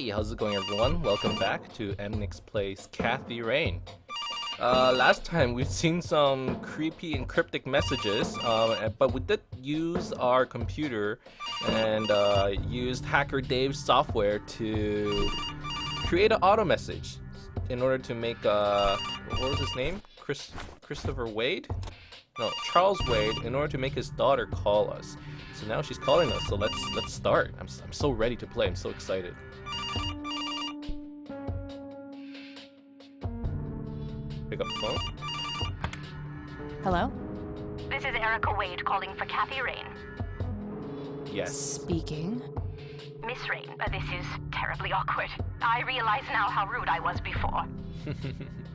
Hey, how's it going, everyone? Welcome back to Emnix Plays Kathy Rain. Last time we've seen some creepy and cryptic messages, but we did use our computer and used Hacker Dave's software to create an auto message in order to make what was his name? Christopher Wade? No, Charles Wade, in order to make his daughter call us. So now she's calling us, so let's start. I'm so ready to play. I'm so excited. Pick up the phone. Hello? This is Erica Wade calling for Kathy Rain. Yes. Speaking. Miss Rain, this is terribly awkward. I realize now how rude I was before.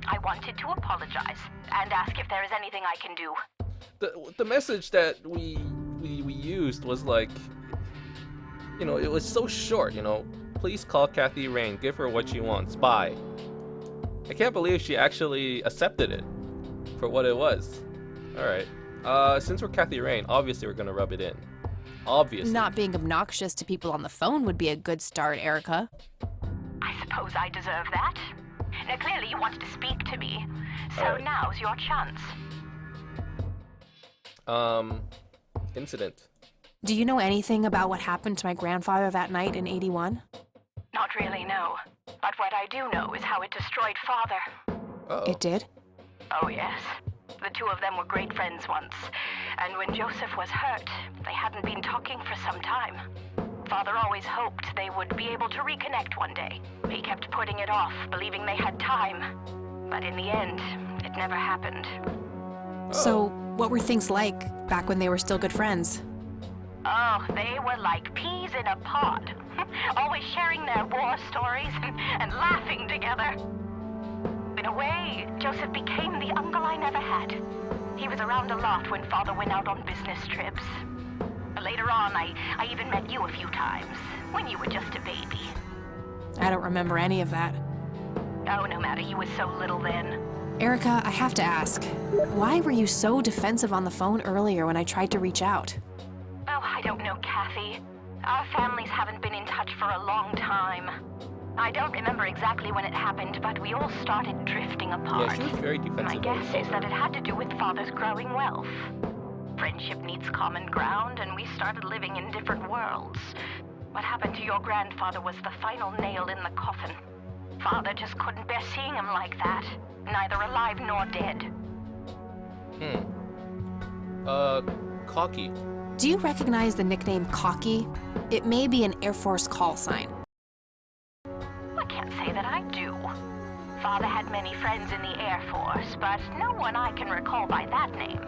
I wanted to apologize and ask if there is anything I can do. The message that we used was like, you know, it was so short, you know, please call Kathy Rain, give her what she wants, bye. I can't believe she actually accepted it for what it was. Alright, since we're Kathy Rain, obviously we're gonna rub it in. Obviously. Not being obnoxious to people on the phone would be a good start, Erica. I suppose I deserve that. Now, clearly you wanted to speak to me, so All right. Now's your chance. Incident. Do you know anything about what happened to my grandfather that night in '81? Not really, no. But what I do know is how it destroyed Father. Uh-oh. It did? Oh, yes. The two of them were great friends once. And when Joseph was hurt, they hadn't been talking for some time. Father always hoped they would be able to reconnect one day. He kept putting it off, believing they had time. But in the end, it never happened. So, what were things like back when they were still good friends? Oh, they were like peas in a pod. Always sharing their war stories and laughing together. In a way, Joseph became the uncle I never had. He was around a lot when Father went out on business trips. Later on, I even met you a few times, when you were just a baby. I don't remember any of that. Oh, no matter, you were so little then. Erica, I have to ask, why were you so defensive on the phone earlier when I tried to reach out? Oh, I don't know, Kathy. Our families haven't been in touch for a long time. I don't remember exactly when it happened, but we all started drifting apart. Yeah, she was very defensive. My guess is that it had to do with Father's growing wealth. Friendship needs common ground, and we started living in different worlds. What happened to your grandfather was the final nail in the coffin. Father just couldn't bear seeing him like that, neither alive nor dead. Cocky. Do you recognize the nickname Cocky? It may be an Air Force call sign. I can't say that I do. Father had many friends in the Air Force, but no one I can recall by that name.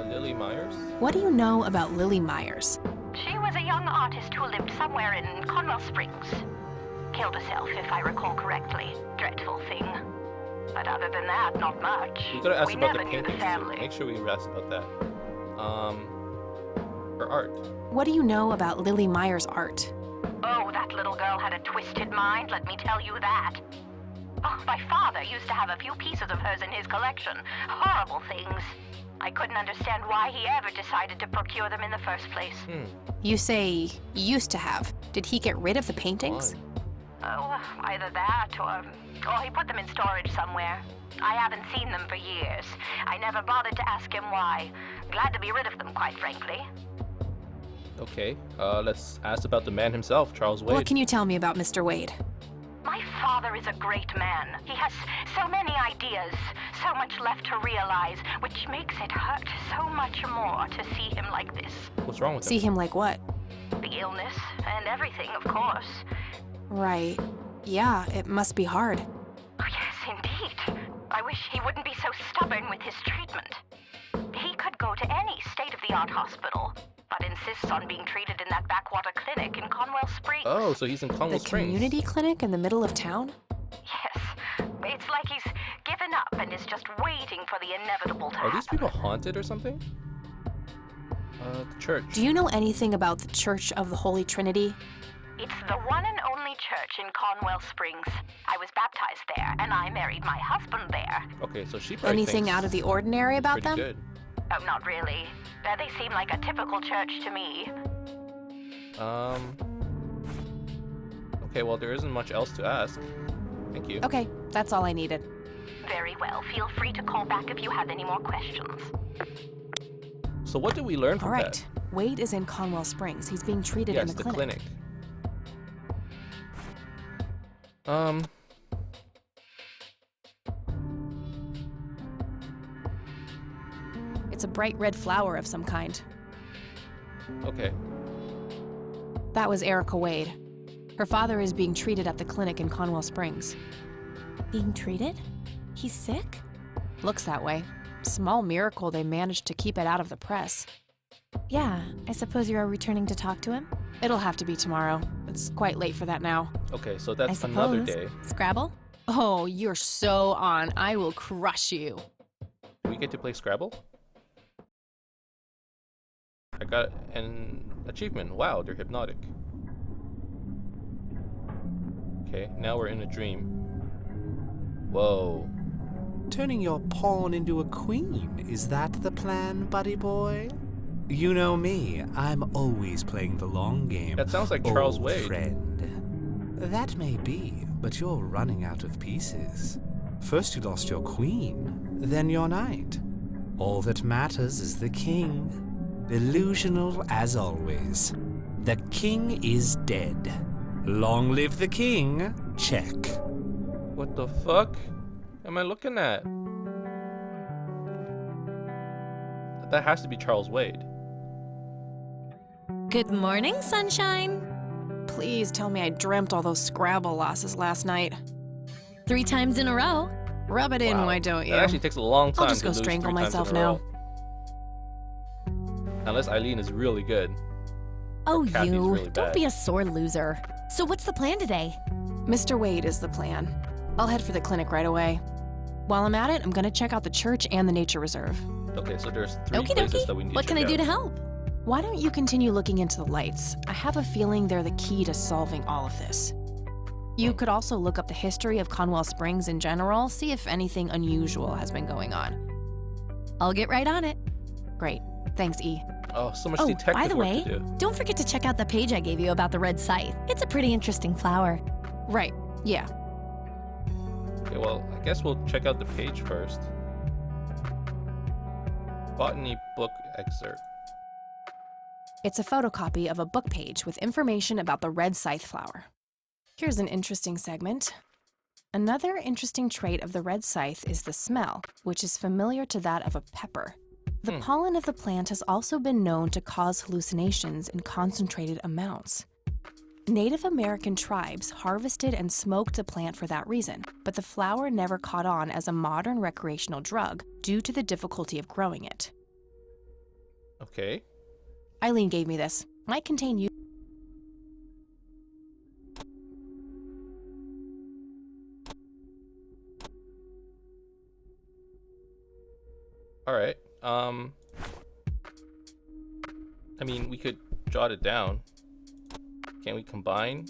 Lily Myers? What do you know about Lily Myers? She was a young artist who lived somewhere in Conwell Springs. Killed herself, if I recall correctly. Dreadful thing. But other than that, not much. We gotta ask We about the never knew the paintings too. family. Make sure we ask about that. Her art. What do you know about Lily Myers' art? Oh, that little girl had a twisted mind, let me tell you that. Oh, my father used to have a few pieces of hers in his collection. Horrible things. I couldn't understand why he ever decided to procure them in the first place. You say used to have. Did he get rid of the paintings? Why? Oh, either that or he put them in storage somewhere. I haven't seen them for years. I never bothered to ask him why. Glad to be rid of them, quite frankly. Okay, let's ask about the man himself, Charles Wade. What can you tell me about Mr. Wade? My father is a great man. He has so many ideas, so much left to realize, which makes it hurt so much more to see him like this. What's wrong with See him like what? The illness and everything, of course. Right. Yeah, it must be hard. Oh, yes, indeed. I wish he wouldn't be so stubborn with his treatment. He could go to any state-of-the-art hospital, but insists on being treated in that backwater clinic in Conwell Springs. Oh, so he's in Conwell The Springs. community clinic in the middle of town? Yes. It's like he's given up and is just waiting for the inevitable to Are these happen. people haunted or something? The church. Do you know anything about the Church of the Holy Trinity? It's the one and only church in Conwell Springs. I was baptized there, and I married my husband there. Okay, so she probably Anything thinks out of the ordinary about pretty them? good. Oh, not really. They seem like a typical church to me. Okay, well, there isn't much else to ask. Thank you. Okay, that's all I needed. Very well. Feel free to call back if you have any more questions. So what did we learn from All right, Wade is in Conwell Springs. He's being treated in Yes, the the clinic. It's a bright red flower of some kind. Okay. That was Erica Wade. Her father is being treated at the clinic in Conwell Springs. Being treated? He's sick? Looks that way. Small miracle they managed to keep it out of the press. Yeah, I suppose you are returning to talk to him? It'll have to be tomorrow. It's quite late for that now. Okay, so I that's suppose. another day. Scrabble? Oh, you're so on. I will crush you. Do we get to play Scrabble? I got an achievement. Wow, they're hypnotic. Okay, now we're in a dream. Whoa. Turning your pawn into a queen, is that the plan, buddy boy? You know me, I'm always playing the long game. That sounds like Charles old Wade. friend. That may be, but you're running out of pieces. First you lost your queen, then your knight. All that matters is the king. Delusional as always. The king is dead. Long live the king. Check. What the fuck am I looking at? That has to be Charles Wade. Good morning, sunshine. Please tell me I dreamt all those Scrabble losses last night. 3 times in a row. Rub it in, Wow. why don't you? That actually takes a long time I'll just to go lose strangle 3 times in myself a now. row. Unless Eileen is really good. Oh, Kathy's you. really bad. Don't be a sore loser. So what's the plan today? Mr. Wade is the plan. I'll head for the clinic right away. While I'm at it, I'm gonna check out the church and the nature reserve. Okay, so there's 3 Okie places that we dokie. need What to can I check do to out. help? Why don't you continue looking into the lights? I have a feeling they're the key to solving all of this. You could also look up the history of Conwell Springs in general, see if anything unusual has been going on. I'll get right on it. Great. Thanks, E. Oh, so much Oh, detective by the work way, to do. don't forget to check out the page I gave you about the red scythe. It's a pretty interesting flower. Right. Yeah. Okay, well, I guess we'll check out the page first. Botany book excerpt. It's a photocopy of a book page with information about the red scythe flower. Here's an interesting segment. Another interesting trait of the red scythe is the smell, which is familiar to that of a pepper. The pollen of the plant has also been known to cause hallucinations in concentrated amounts. Native American tribes harvested and smoked the plant for that reason, but the flower never caught on as a modern recreational drug due to the difficulty of growing it. Okay. Eileen gave me this. Might contain you. All right. I mean, we could jot it down. Can we combine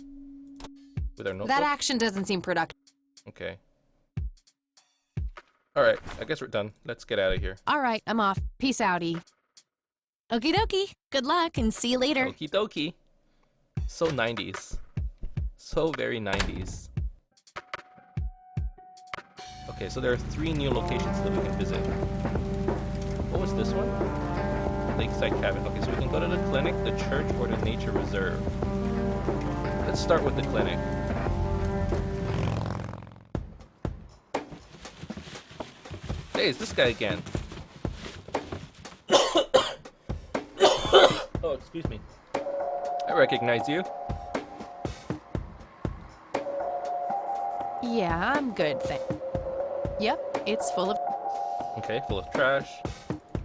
with our notebook? That action doesn't seem productive. Okay. All right. I guess we're done. Let's get out of here. All right, I'm off. Peace outie. Okie dokie. Good luck and see you later. Okie dokie. So 90s. So very 90s. Okay, so there are 3 new locations that we can visit. What was this one? Lakeside Cabin. Okay, so we can go to the clinic, the church, or the nature reserve. Let's start with the clinic. Hey, it's this guy again. Oh, excuse me. I recognize you. Yeah, I'm good, Yep, it's full of... Okay, full of trash.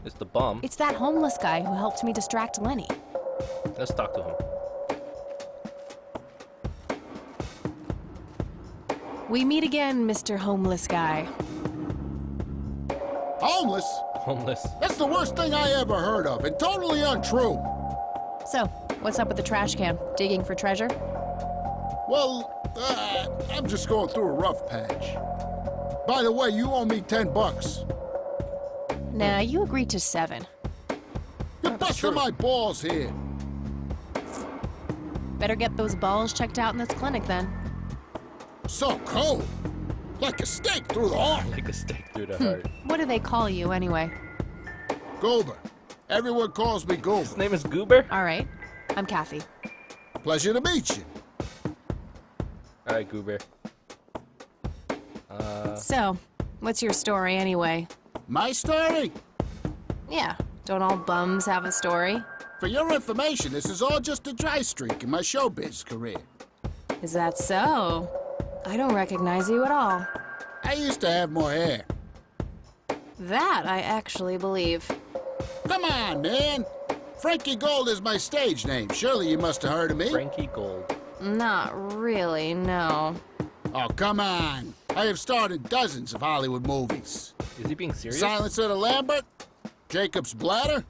It's the bum. It's that homeless guy who helped me distract Lenny. Let's talk to him. We meet again, Mr. Homeless Guy. Homeless? Homeless. That's the worst thing I ever heard of, and totally untrue. So, what's up with the trash can? Digging for treasure? Well, I'm just going through a rough patch. By the way, you owe me $10. Nah, you agreed to 7. You're busting my balls here. Better get those balls checked out in this clinic then. So cold. Like a stake through the heart. Like a stake through the heart. What do they call you anyway? Goober. Everyone calls me Goober. His name is Goober? All right, I'm Kathy. Pleasure to meet you. Alright, Goober. So, what's your story anyway? My story? Yeah, don't all bums have a story? For your information, this is all just a dry streak in my showbiz career. Is that so? I don't recognize you at all. I used to have more hair. That I actually believe. Come on, man. Frankie Gold is my stage name. Surely you must have heard of me. Frankie Gold. Not really, no. Oh, come on. I have starred in dozens of Hollywood movies. Is he being serious? Silence of the Lambert, Jacob's Bladder,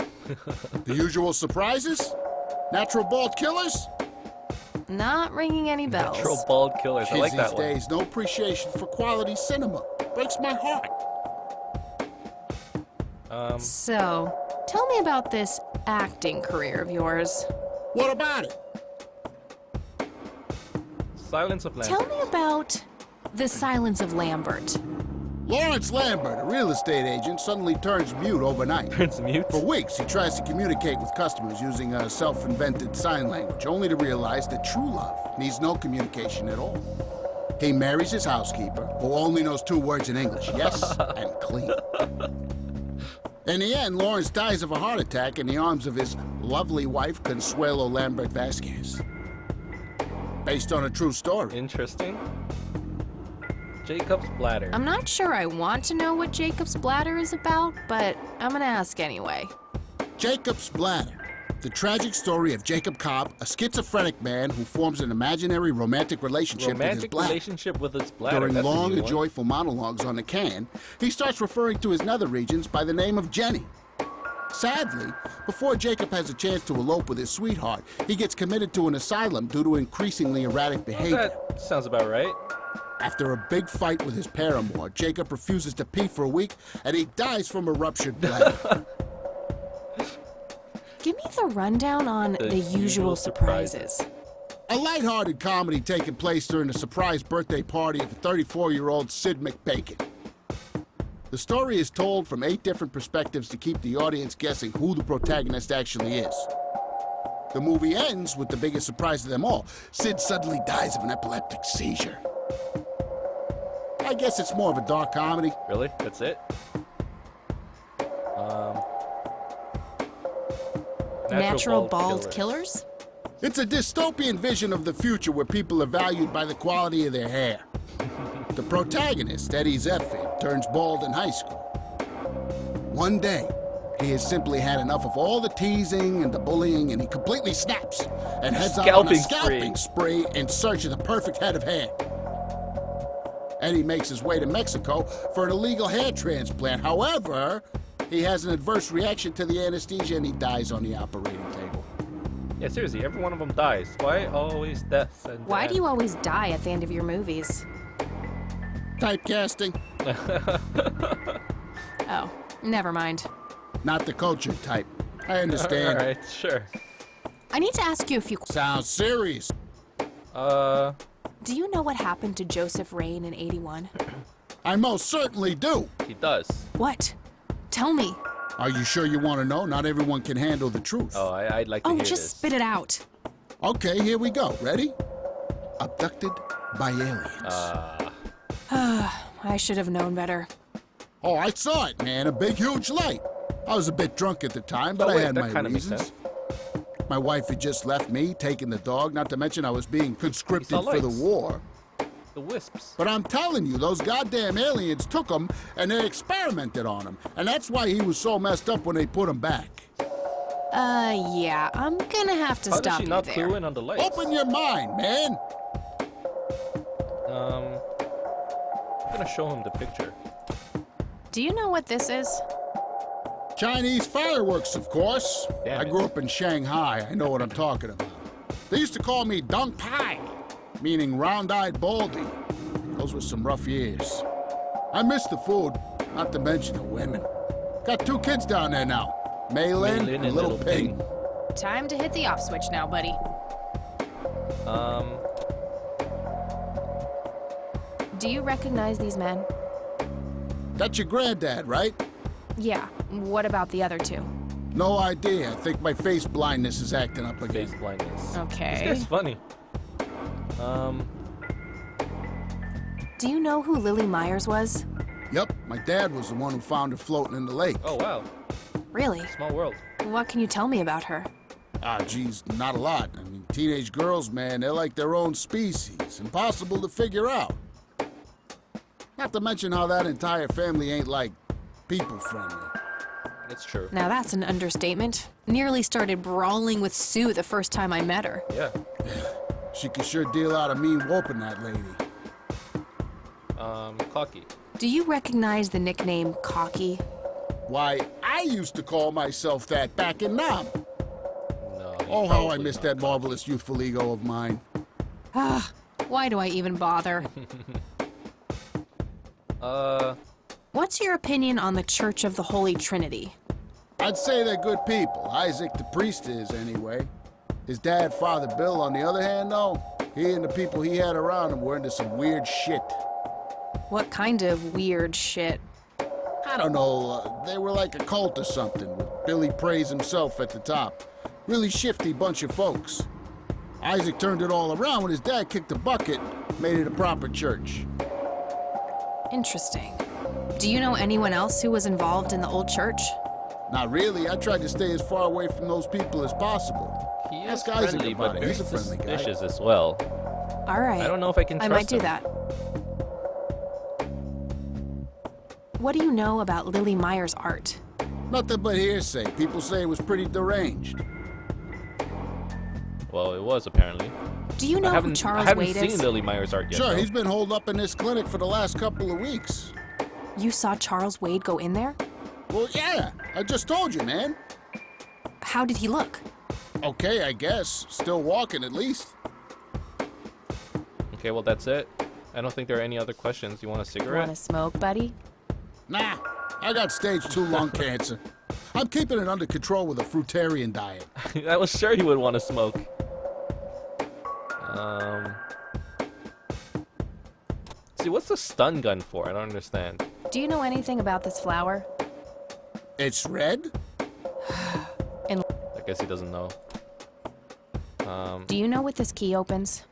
The Usual Surprises, Natural Bald Killers. Not ringing any bells. Natural Bald Killers. I Kids like that these one. days, no appreciation for quality cinema. Breaks my heart. So, tell me about this acting career of yours. What about it? Silence of Lambert. Tell me about The Silence of Lambert. Lawrence Lambert, a real estate agent, suddenly turns mute overnight. Turns mute? For weeks, he tries to communicate with customers using a self-invented sign language, only to realize that true love needs no communication at all. He marries his housekeeper, who only knows 2 words in English, yes and clean. In the end, Lawrence dies of a heart attack in the arms of his lovely wife, Consuelo Lambert Vasquez. Based on a true story. Interesting. Jacob's Bladder. I'm not sure I want to know what Jacob's Bladder is about, but I'm gonna ask anyway. Jacob's Bladder. The tragic story of Jacob Cobb, a schizophrenic man who forms an imaginary romantic relationship with his Romantic bladder. relationship with his bladder. During That's a long new and one. joyful monologues on the can, he starts referring to his nether regions by the name of Jenny. Sadly, before Jacob has a chance to elope with his sweetheart, he gets committed to an asylum due to increasingly erratic behavior. That sounds about right. After a big fight with his paramour, Jacob refuses to pee for a week, and he dies from a ruptured bladder. Give me the rundown on The Usual Surprises. A lighthearted comedy taking place during the surprise birthday party of 34-year-old Sid McBacon. The story is told from 8 different perspectives to keep the audience guessing who the protagonist actually is. The movie ends with the biggest surprise of them all. Sid suddenly dies of an epileptic seizure. I guess it's more of a dark comedy. Really? That's it? Natural Bald Killers? It's a dystopian vision of the future where people are valued by the quality of their hair. The protagonist, Eddie Zephyr, turns bald in high school. One day, he has simply had enough of all the teasing and the bullying, and he completely snaps and heads out on a scalping spree in search of the perfect head of hair. Eddie makes his way to Mexico for an illegal hair transplant. However, he has an adverse reaction to the anesthesia and he dies on the operating table. Yeah, seriously, every one of them dies. Why always death? And Why do you always die at the end of your movies? Typecasting, Oh, never mind. not the culture type. I understand. Alright, sure. I need to ask you a few questions. Sounds serious. Do you know what happened to Joseph Rain in 81? I most certainly do. He does. What? Tell me. Are you sure you want to know? Not everyone can handle the truth. Oh, I'd like to Oh, hear just this. spit it out. Okay, here we go. Ready? Abducted by aliens. I should have known better. Oh, I saw it, man. A big, huge light. I was a bit drunk at the time, but Oh, I wait, had that my kinda makes reasons. sense. My wife had just left me, taking the dog, not to mention I was being conscripted saw for the lights. war. The wisps. But I'm telling you, those goddamn aliens took him and they experimented on him. And that's why he was so messed up when they put him back. Yeah, I'm gonna have to How does stop she you not there. clue in on the lights? Open your mind, man. I'm gonna show him the picture. Do you know what this is? Chinese fireworks, of course. Damn I it. grew up in Shanghai. I know what I'm talking about. They used to call me Dong Pai, meaning round-eyed baldy. Those were some rough years. I miss the food, not to mention the women. Got 2 kids down there now, Maylin Maylin and Little Ping. Time to hit the off switch now, buddy. Do you recognize these men? That's your granddad, right? Yeah. What about the other two? No idea. I think my face blindness is acting up again. Face blindness. Okay. This guy's funny. Do you know who Lily Myers was? Yup, my dad was the one who found her floating in the lake. Oh, wow. Really? Small world. What can you tell me about her? Ah, geez, not a lot. I mean, teenage girls, man, they're like their own species. Impossible to figure out. Not to mention how that entire family ain't, like, people-friendly. It's true. Now that's an understatement. Nearly started brawling with Sue the first time I met her. Yeah. She could sure deal out a mean whooping, that lady. Cocky. Do you recognize the nickname Cocky? Why, I used to call myself that back in Nam. No. Oh, how I missed that marvelous youthful ego of mine. Ah, why do I even bother? What's your opinion on the Church of the Holy Trinity? I'd say they're good people. Isaac the priest is, anyway. His dad, Father Bill, on the other hand, though, he and the people he had around him were into some weird shit. What kind of weird shit? I don't know, they were like a cult or something, with Billy Praise himself at the top. Really shifty bunch of folks. Isaac turned it all around when his dad kicked the bucket, made it a proper church. Interesting. Do you know anyone else who was involved in the old church? Not really, I tried to stay as far away from those people as possible. He is Ask Isaac friendly, about but it. very He's a friendly guy. suspicious as well. All right. I don't know if I can trust I might do him. that. What do you know about Lily Myers' art? Nothing but hearsay. People say it was pretty deranged. Well, it was apparently. Do you know who Charles I haven't Wade seen is? Lily Myers' art yet. Sure, though. he's been holed up in this clinic for the last couple of weeks. You saw Charles Wade go in there? Well, yeah, I just told you, man. How did he look? Okay, I guess. Still walking, at least. Okay, well that's it. I don't think there are any other questions. You want a Want cigarette? to smoke, buddy? Nah, I got stage 2 lung cancer. I'm keeping it under control with a fruitarian diet. I was sure you would want to smoke. See, what's the stun gun for? I don't understand. Do you know anything about this flower? It's red? And I guess he doesn't know. do you know what this key opens?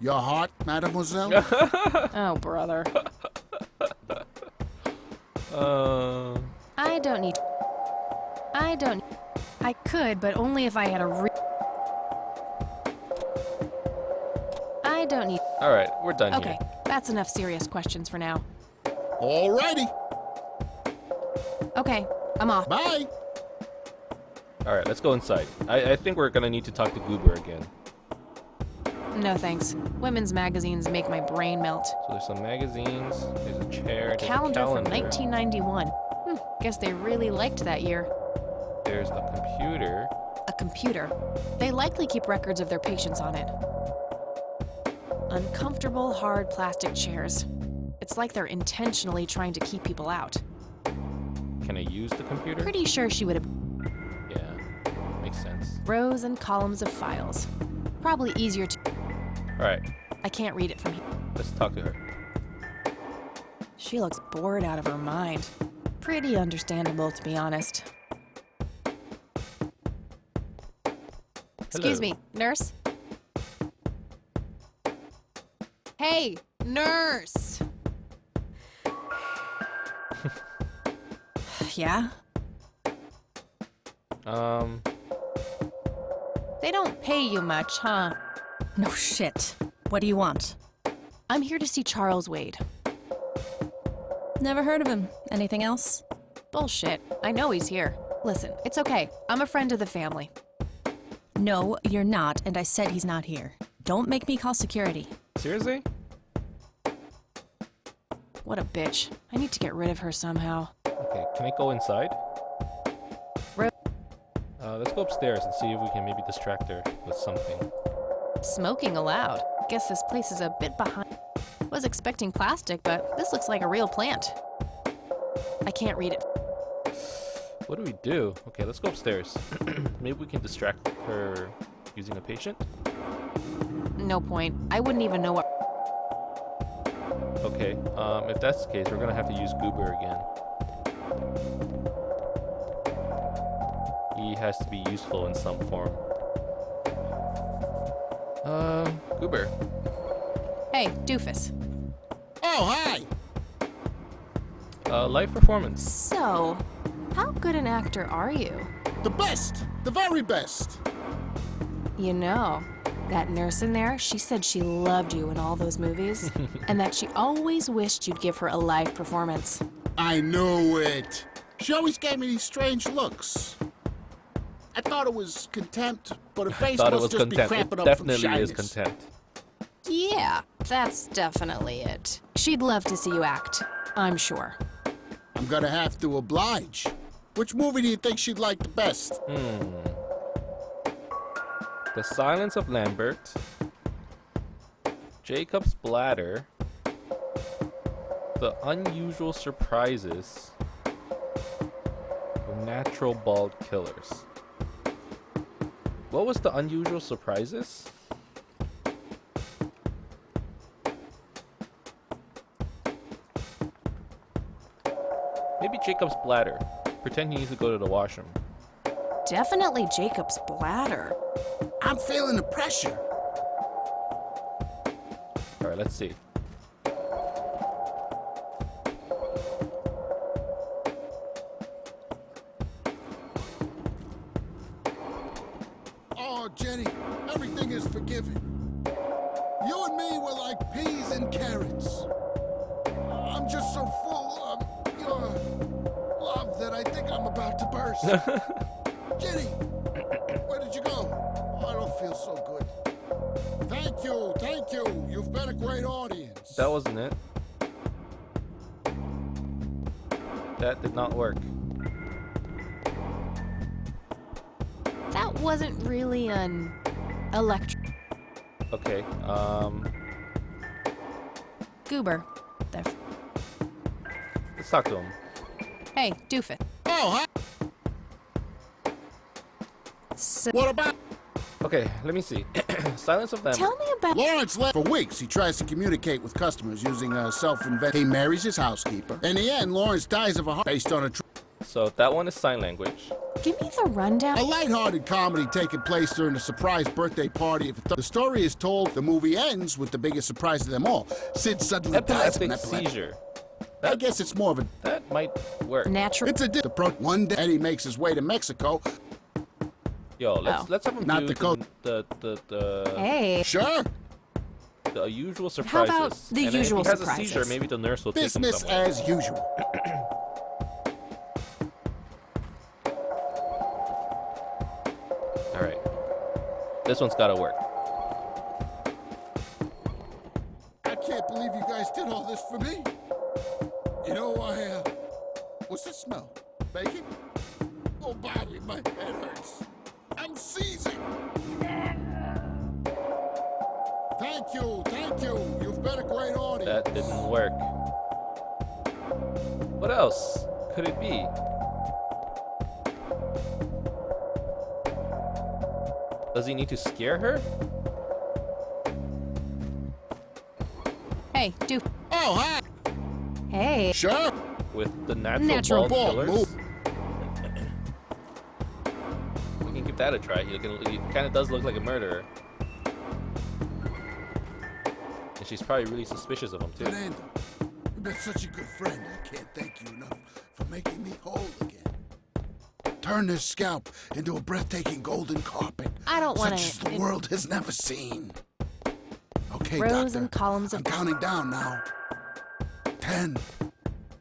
Your heart, mademoiselle? Oh, brother. I don't need. I could, but only if I had a I don't need. All right, we're done Okay, here. that's enough serious questions for now. Alrighty. Okay, I'm off. Bye. All right, let's go inside. I think we're gonna need to talk to Goober again. No thanks. Women's magazines make my brain melt. So there's some magazines. There's a chair. There's Calendar a from calendar. 1991. Guess they really liked that year. There's a computer. A computer. They likely keep records of their patients on it. Uncomfortable, hard plastic chairs. It's like they're intentionally trying to keep people out. Can I use the computer? Pretty sure she would have Yeah, makes sense. rows and columns of files. Probably easier to. All right, I can't read it from here. let's talk to her. She looks bored out of her mind. Pretty understandable, to be honest. Excuse Hello. me, nurse? Hey, nurse! Yeah? They don't pay you much, huh? No shit. What do you want? I'm here to see Charles Wade. Never heard of him. Anything else? Bullshit. I know he's here. Listen, it's okay. I'm a friend of the family. No, you're not, and I said he's not here. Don't make me call security. Seriously? What a bitch. I need to get rid of her somehow. Okay, can I go inside? Ro- Let's go upstairs and see if we can maybe distract her with something. Smoking allowed. Guess this place is a bit behind. Was expecting plastic, but this looks like a real plant. I can't read it. What do we do? Okay, let's go upstairs. Maybe we can distract her using a patient? No point. I wouldn't even know what. Okay, if that's the case, we're gonna have to use Goober again. He has to be useful in some form. Goober. Hey, doofus. Oh, hi! Live performance. So, how good an actor are you? The best! The very best! You know, that nurse in there, she said she loved you in all those movies, and that she always wished you'd give her a live performance. I knew it. She always gave me these strange looks. I thought it was contempt, but her face Thought it must was just be contempt. cramping It up from definitely is shyness. contempt. Yeah, that's definitely it. She'd love to see you act, I'm sure. I'm gonna have to oblige. Which movie do you think she'd like the best? The Silence of Lambert, Jacob's Bladder, The Unusual Surprises, or Natural Bald Killers. What was The Unusual Surprises? Maybe Jacob's Bladder. Pretend he needs to go to the washroom. Definitely Jacob's bladder. I'm feeling the pressure. Alright, let's see. Oh, Jenny, everything is forgiven. You and me were like peas and carrots. I'm just so full of your love that I think I'm about to burst. Jenny, where did you go? Oh, I don't feel so good. Thank you, thank you. You've been a great audience. That wasn't it. That did not work. That wasn't really an electric Okay, goober. let's talk to him. Hey, doofus. Oh, hi. So, What about Okay, let me see. Silence of Lambert. tell me about. Lawrence left for weeks? He tries to communicate with customers using a self-invented. He marries his housekeeper. In the end, Lawrence dies of a heart based on a So that one is sign language. Give me the rundown. A lighthearted comedy taking place during a surprise birthday party. The story is told, the movie ends with the biggest surprise of them all. Sid suddenly dies of an Epileptic epilepsy. seizure. I guess it's more of a... That might work. Natural. It's a... One day, Eddie makes his way to Mexico. Yo, Oh. let's have him Not do the code. the Hey. Sure, usual How surprises. about the and usual if he has surprises? a seizure, maybe the nurse will take him business somewhere. as usual. All right, this one's got to work. I can't believe you guys did all this for me. You know, what's this smell? Bacon? Oh, Bobby, my head hurts. I'm seizing. Thank you, thank you. You've been a great audience. That didn't work. What else could it be? Does he need to scare her? Hey, doof. Oh, hi. Hey. Sure. With the natural, Natural bald bald killers? We can give that a try. He kind of does look like a murderer. And she's probably really suspicious of him, too. Fernando, you've been such a good friend. I can't thank you enough for making me whole again. Turn this scalp into a breathtaking golden carpet. I don't want such as to. the world has never seen. Okay, Rows doctor. and columns of. I'm counting down now. 10,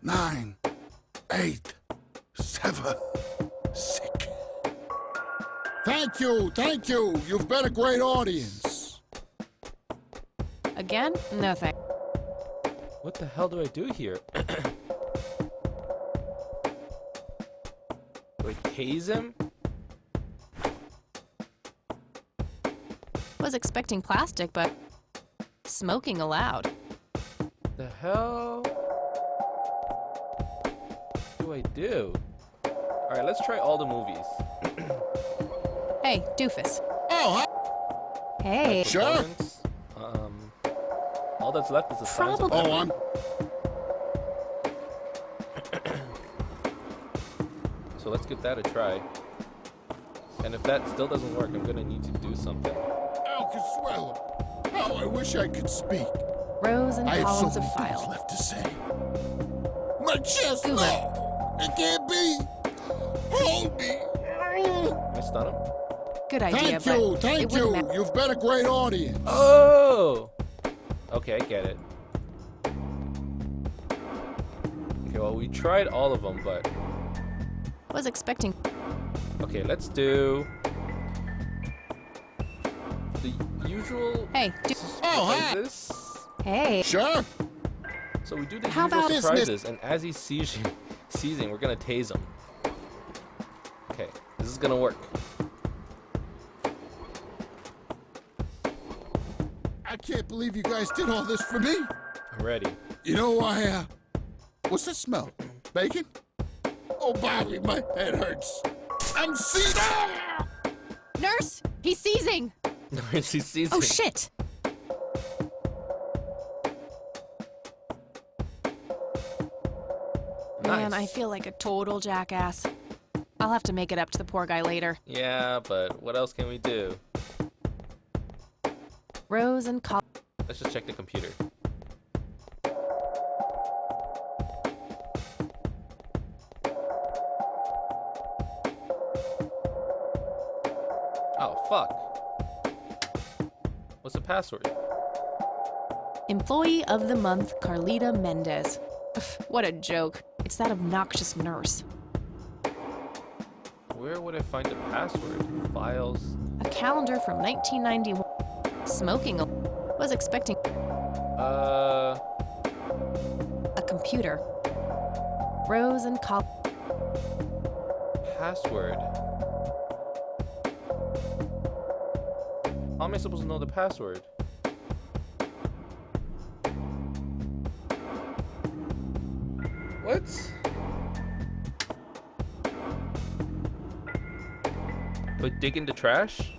9, 8, 7, 6. Thank you, thank you. You've been a great audience. Again? No thanks. What the hell do I do here? Do I tase him? Was expecting plastic, but smoking allowed. The hell do I do? Alright, let's try all the movies. Hey, doofus. Oh, hi. Hey. Sure. Performance, All that's left is the signs of Oh, memory. I'm. So let's give that a try. And if that still doesn't work, I'm gonna need to do something. Alcasuela. How I wish I could speak. Rows and I have so columns many of things files. left to say. My chest, Goober. no! It can't be! Hold me! Can I stun him? Good idea, Thank you, but thank it wouldn't you. matter. You've been a great audience. Oh! Okay, I get it. Okay, well, we tried all of them, but... Was expecting. Okay, let's do... the usual... Hey, Oh, hi. surprises. hey. Sure. So we do the How usual about- surprises, and as he's seizing, we're gonna tase him. Okay, this is gonna work. I can't believe you guys did all this for me. I'm ready. You know why, what's the smell? Bacon? Oh, Bobby, my head hurts. I'm seizing. Ah! Nurse, he's seizing. He's seizing. Oh shit! Man, Nice. I feel like a total jackass. I'll have to make it up to the poor guy later. Yeah, but what else can we do? Rows and columns. Let's just check the computer. Oh, fuck. What's the password? Employee of the month, Carlita Mendez. Ugh, what a joke. It's that obnoxious nurse. Where would I find the password? Files. A calendar from 1991. Smoking. Was expecting a computer. Rows and columns. Password. How am I supposed to know the password? What? Like dig into trash?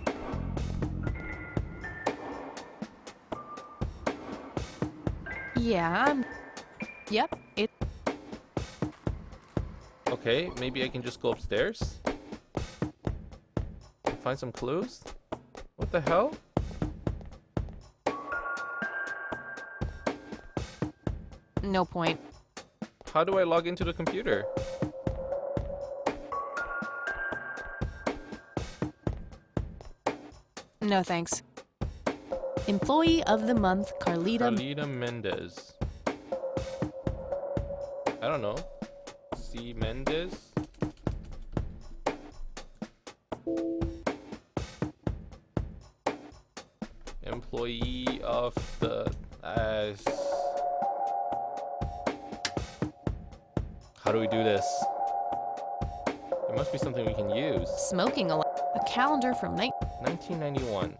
Yeah, Yep, it. Okay, maybe I can just go upstairs? Find some clues? What the hell? No point. How do I log into the computer? No thanks. Employee of the month, Carlita. Carlita Mendez. I don't know. C. Mendez? Employee of the... How do we do this? There must be something we can use. Smoking a lot. A calendar from 1991.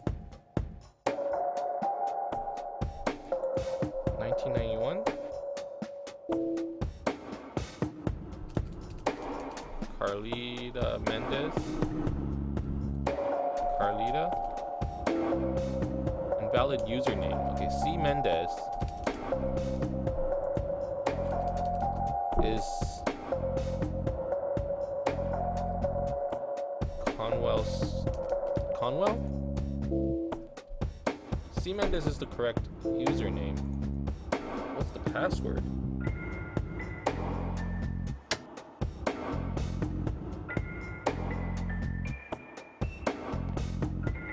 1991? Carlita Mendez? Carlita? Invalid username. Okay, C. Mendez is Conwell? C. Mendez is the correct username. What's the password?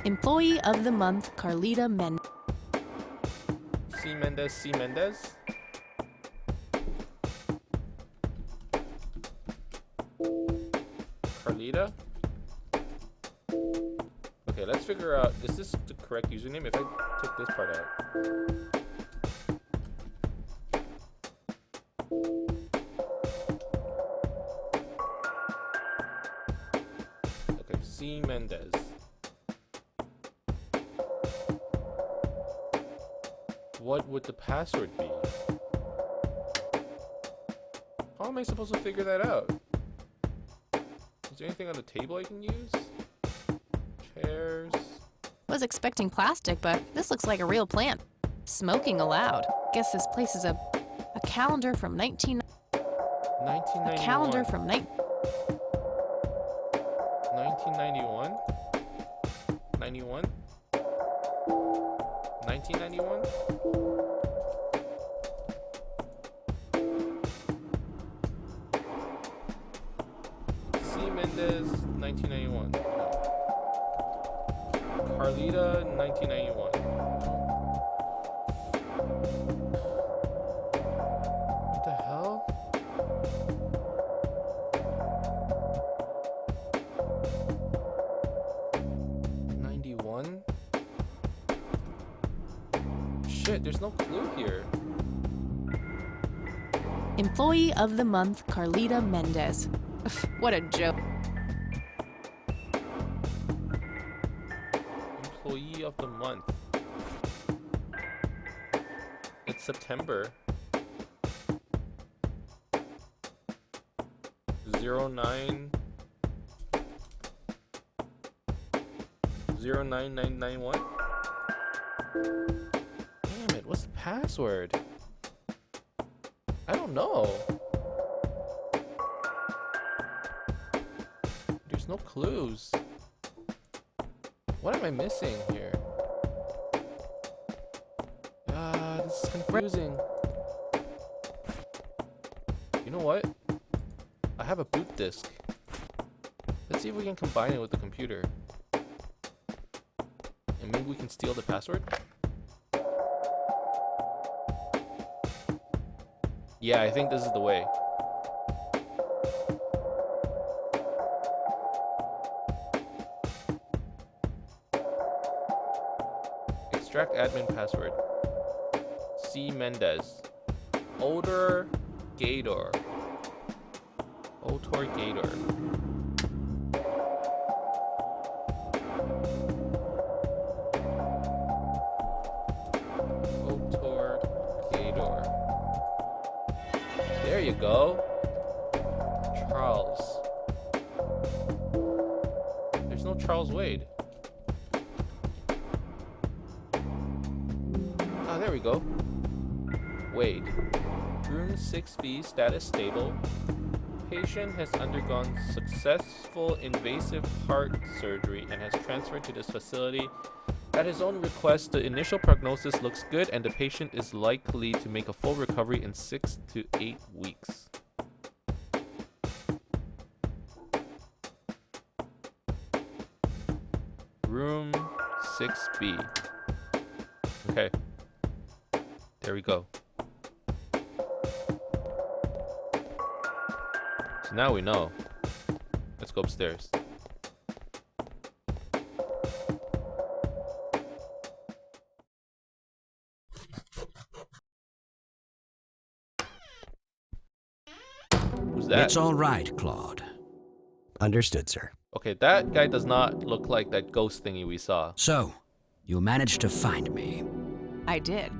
Employee of the month, Carlita Mendez. C. Mendez, C. Mendez? Carlita? Okay, let's figure out, is this the correct username? If I take this part out. Okay, C. Mendez. What would the password be? How am I supposed to figure that out? Is there anything on the table I can use? Chairs. Was expecting plastic, but this looks like a real plant. Smoking allowed. Guess this place is a calendar from 1991. a calendar from 1991? 91? 1991? C. Mendez, 1991. Carlita, 1991. What the hell? Shit, there's no clue here. Employee of the Month, Carlita Mendez. What a joke. Employee of the Month. It's September. 09 09991. Damn it, what's the password? I don't know. There's no clues. What am I missing here? This is confusing. You know what? I have a boot disk. Let's see if we can combine it with the computer. And maybe we can steal the password? Yeah, I think this is the way. Extract admin password. C. Mendez. Odor Gator. Otor Gator. Otor Gator. There you go. Charles. There's no Charles Wade. Ah, there we go. Wade. Room 6B, status stable. Patient has undergone successful invasive heart surgery and has transferred to this facility. At his own request, the initial prognosis looks good and the patient is likely to make a full recovery in 6 to 8 weeks. Room 6B. Okay. There we go. So now we know. Let's go upstairs. Who's that? It's all right, Claude. Understood, sir. Okay, that guy does not look like that ghost thingy we saw. So, you managed to find me. I did.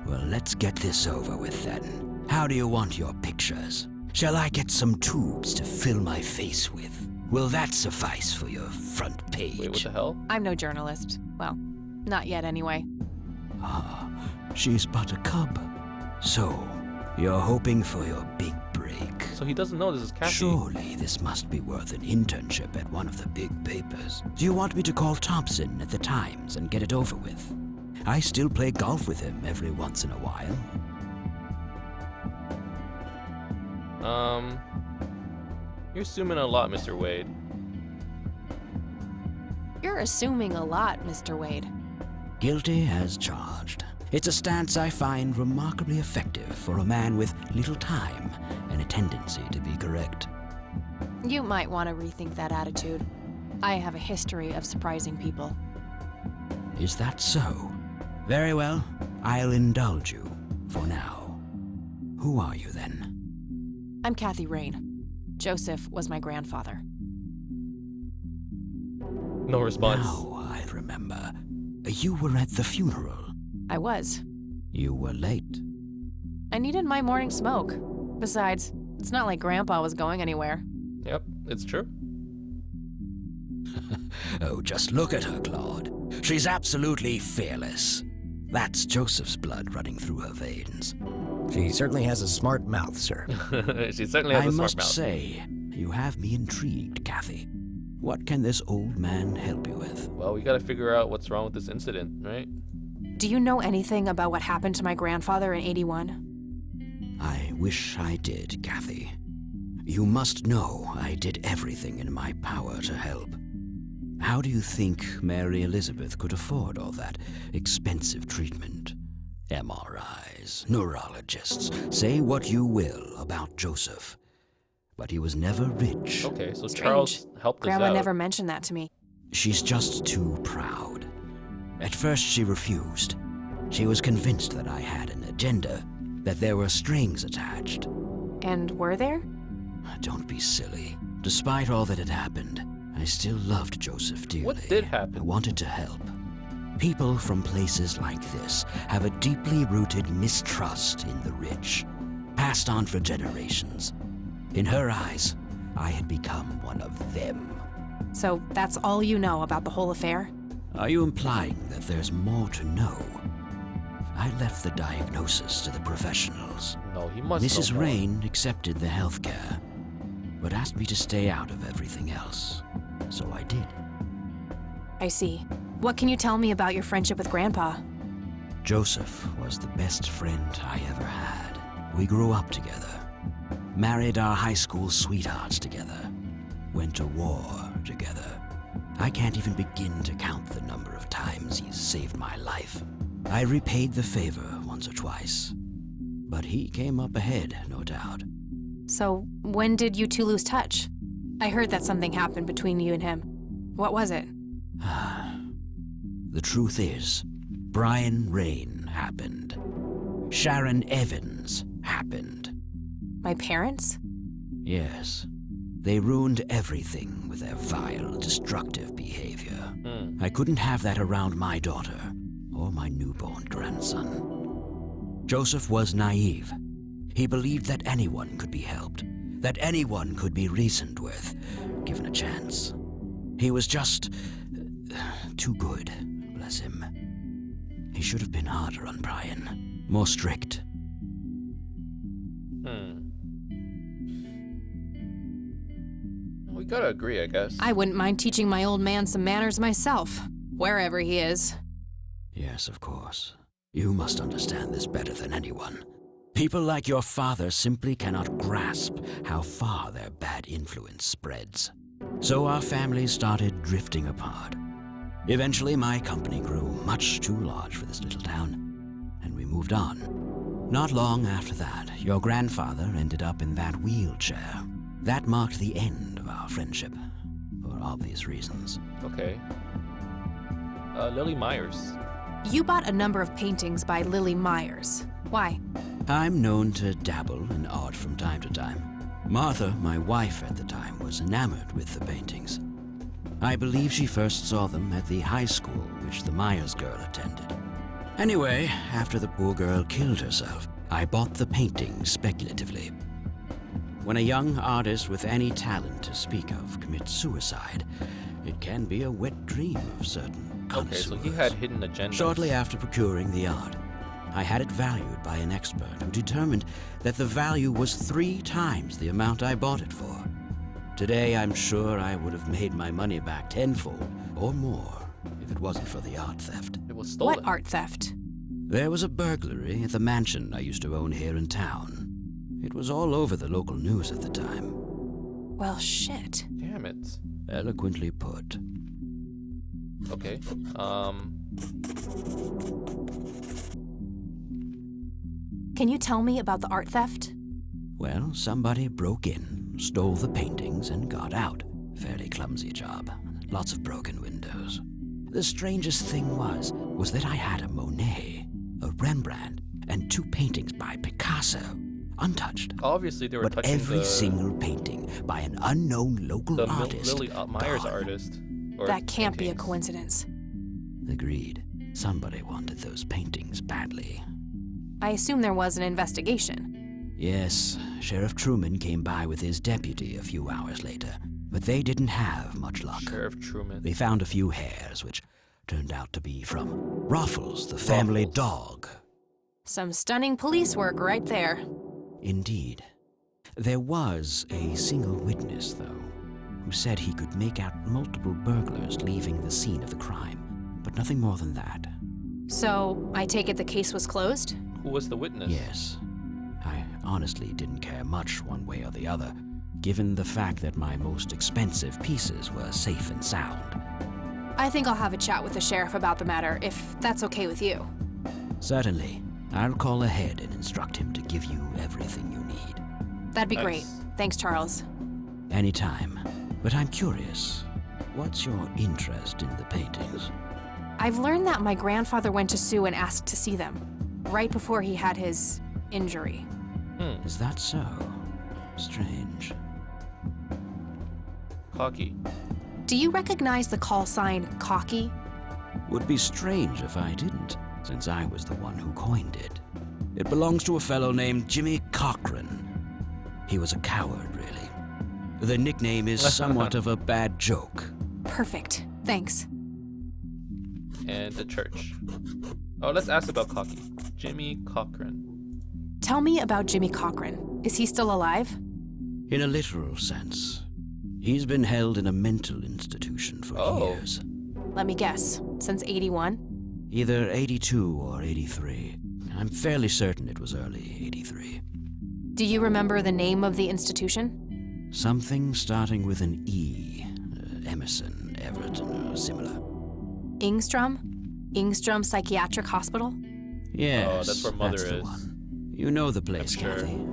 Well, let's get this over with then. How do you want your pictures? Shall I get some tubes to fill my face with? Will that suffice for your front page? Wait, what the hell? I'm no journalist. Well, not yet anyway. Ah, she's but a cub. So, you're hoping for your big break. So he doesn't know this is Kathy. Surely this must be worth an internship at one of the big papers. Do you want me to call Thompson at the Times and get it over with? I still play golf with him every once in a while. You're assuming a lot, Mr. Wade. You're assuming a lot, Mr. Wade. Guilty as charged. It's a stance I find remarkably effective for a man with little time and a tendency to be correct. You might want to rethink that attitude. I have a history of surprising people. Is that so? Very well, I'll indulge you for now. Who are you then? I'm Kathy Rain. Joseph was my grandfather. No response. Now I remember. You were at the funeral. I was. You were late. I needed my morning smoke. Besides, it's not like Grandpa was going anywhere. Yep, it's true. Oh, just look at her, Claude. She's absolutely fearless. That's Joseph's blood running through her veins. She certainly has a smart mouth, sir. She certainly has I a smart must mouth. say, you have me intrigued, Kathy. What can this old man help you with? Well, we gotta figure out what's wrong with this incident, right? Do you know anything about what happened to my grandfather in '81? I wish I did, Kathy. You must know I did everything in my power to help. How do you think Mary Elizabeth could afford all that expensive treatment? MRIs, neurologists, say what you will about Joseph. But he was never rich. Okay, so Strange. Charles helped us Grandma out. never mentioned that to me. She's just too proud. At first she refused. She was convinced that I had an agenda, that there were strings attached. And were there? Don't be silly. Despite all that had happened, I still loved Joseph dearly. What did happen? I wanted to help. People from places like this have a deeply rooted mistrust in the rich, passed on for generations. In her eyes, I had become one of them. So that's all you know about the whole affair? Are you implying that there's more to know? I left the diagnosis to the professionals. No, he must Mrs. know more. Rain accepted the health care, but asked me to stay out of everything else. So I did. I see. What can you tell me about your friendship with Grandpa? Joseph was the best friend I ever had. We grew up together, married our high school sweethearts together, went to war together. I can't even begin to count the number of times he's saved my life. I repaid the favor once or twice, but he came up ahead, no doubt. So when did you two lose touch? I heard that something happened between you and him. What was it? The truth is, Brian Rain happened. Sharon Evans happened. My parents? Yes. They ruined everything with their vile, destructive behavior. I couldn't have that around my daughter or my newborn grandson. Joseph was naive. He believed that anyone could be helped, that anyone could be reasoned with, given a chance. He was just too good, bless him. He should have been harder on Brian, more strict. We gotta agree, I guess. I wouldn't mind teaching my old man some manners myself, wherever he is. Yes, of course. You must understand this better than anyone. People like your father simply cannot grasp how far their bad influence spreads. So our families started drifting apart. Eventually, my company grew much too large for this little town, and we moved on. Not long after that, your grandfather ended up in that wheelchair. That marked the end of our friendship, for obvious reasons. Okay. Lily Myers. You bought a number of paintings by Lily Myers. Why? I'm known to dabble in art from time to time. Martha, my wife at the time, was enamored with the paintings. I believe she first saw them at the high school which the Myers girl attended. Anyway, after the poor girl killed herself, I bought the paintings speculatively. When a young artist with any talent to speak of commits suicide, it can be a wet dream of certain Okay, so he connoisseurs. had hidden agendas. Shortly after procuring the art, I had it valued by an expert who determined that the value was 3 times the amount I bought it for. Today, I'm sure I would have made my money back tenfold or more if it wasn't for the art theft. It was stolen. What art theft? There was a burglary at the mansion I used to own here in town. It was all over the local news at the time. Well, shit. Damn it. Eloquently put. Okay. Can you tell me about the art theft? Well, somebody broke in, stole the paintings, and got out. Fairly clumsy job. Lots of broken windows. The strangest thing was that I had a Monet, a Rembrandt, and 2 paintings by Picasso, untouched. Obviously, they were But touching every the, single painting by an unknown local the artist. Lily Myers gone. artist. Or That can't be a paintings. coincidence. Agreed. Somebody wanted those paintings badly. I assume there was an investigation. Yes, Sheriff Truman came by with his deputy a few hours later, but they didn't have much luck. Sheriff Truman. They found a few hairs, which turned out to be from Ruffles, the family Ruffles. dog. Some stunning police work right there. Indeed. There was a single witness, though, who said he could make out multiple burglars leaving the scene of the crime, but nothing more than that. So, I take it the case was closed? Who was the witness? Yes. I honestly didn't care much one way or the other, given the fact that my most expensive pieces were safe and sound. I think I'll have a chat with the sheriff about the matter, if that's okay with you. Certainly. I'll call ahead and instruct him to give you everything you need. That'd be Nice. great. Thanks, Charles. Anytime. But I'm curious, what's your interest in the paintings? I've learned that my grandfather went to Sue and asked to see them, right before he had his injury. Is that so? Strange. Cocky. Do you recognize the call sign Cocky? Would be strange if I didn't, since I was the one who coined it. It belongs to a fellow named Jimmy Cochran. He was a coward, really. The nickname is somewhat of a bad joke. Perfect. Thanks. And the church. Oh, let's ask about Cocky. Jimmy Cochran. Tell me about Jimmy Cochran. Is he still alive? In a literal sense. He's been held in a mental institution for years. Let me guess. Since 81? Either 82 or 83. I'm fairly certain it was early 83. Do you remember the name of the institution? Something starting with an E. Emerson, Everton, or similar. Ingstrom? Ingstrom Psychiatric Hospital? Yes, Oh, that's where Mother the is. one. You know the place, I'm sure. Kathy.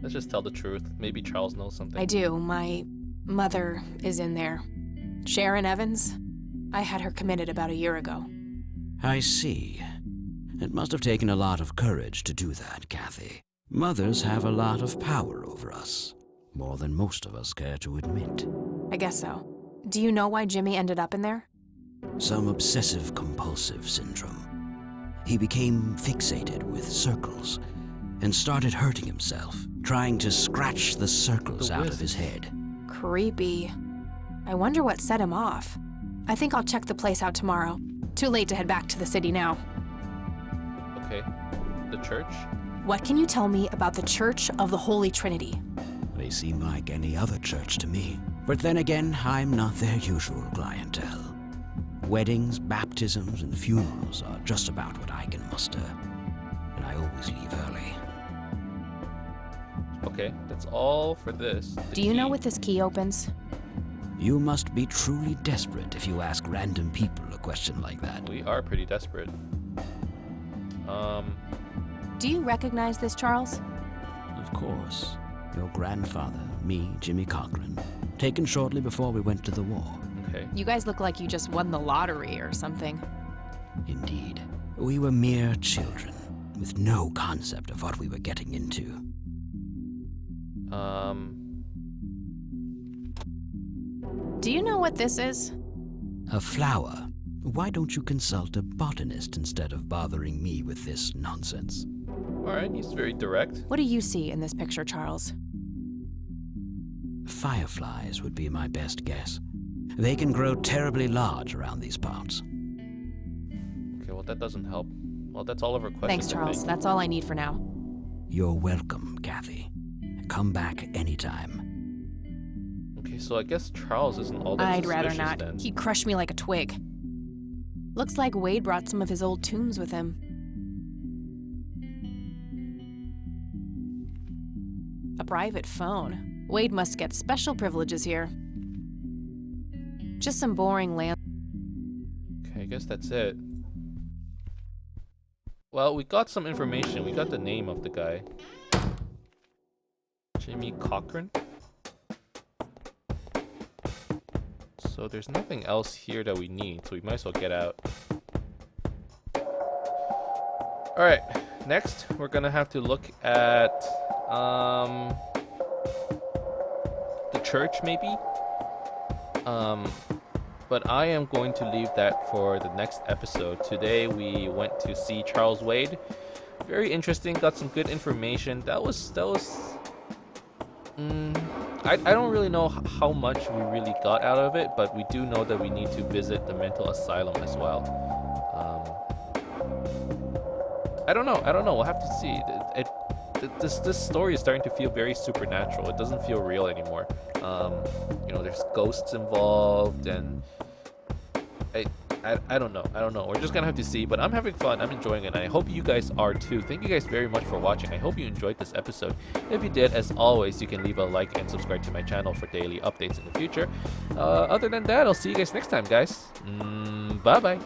Let's just tell the truth. Maybe Charles knows something. I do. My mother is in there. Sharon Evans? I had her committed about a year ago. I see. It must have taken a lot of courage to do that, Kathy. Mothers have a lot of power over us. More than most of us care to admit. I guess so. Do you know why Jimmy ended up in there? Some obsessive-compulsive syndrome. He became fixated with circles and started hurting himself, trying to scratch the circles out of his head. Creepy. I wonder what set him off. I think I'll check the place out tomorrow. Too late to head back to the city now. Okay. The church? What can you tell me about the Church of the Holy Trinity? They seem like any other church to me. But then again, I'm not their usual clientele. Weddings, baptisms, and funerals are just about what I can muster. And I always leave early. Okay, that's all for this. The Do you know key. what this key opens? You must be truly desperate if you ask random people a question like that. We are pretty desperate. Do you recognize this, Charles? Of course. Your grandfather, me, Jimmy Cochran, taken shortly before we went to the war. Okay. You guys look like you just won the lottery or something. Indeed. We were mere children, with no concept of what we were getting into. Do you know what this is? A flower. Why don't you consult a botanist instead of bothering me with this nonsense? Alright, he's very direct. What do you see in this picture, Charles? Fireflies would be my best guess. They can grow terribly large around these parts. Okay, well that doesn't help. Well, that's all of our questions. Thanks, I Charles. think. That's all I need for now. You're welcome, Kathy. Come back anytime. Okay, so I guess Charles isn't all that I'd rather suspicious not. then. He'd crush me like a twig. Looks like Wade brought some of his old tunes with him. A private phone. Wade must get special privileges here. Just some boring land. Okay, I guess that's it. Well, we got some information. We got the name of the guy. Jimmy Cochran. So there's nothing else here that we need, so we might as well get out. Alright, next we're gonna have to look at the church maybe? But I am going to leave that for the next episode. Today we went to see Charles Wade. Very interesting, got some good information. That was I don't really know how much we really got out of it, but we do know that we need to visit the mental asylum as well. I don't know. We'll have to see. This story is starting to feel very supernatural. It doesn't feel real anymore. You know, there's ghosts involved, and I don't know. We're just gonna have to see, but I'm having fun. I'm enjoying it, and I hope you guys are too. Thank you guys very much for watching. I hope you enjoyed this episode. If you did, as always, you can leave a like and subscribe to my channel for daily updates in the future. Other than that, I'll see you guys next time, guys. Bye-bye.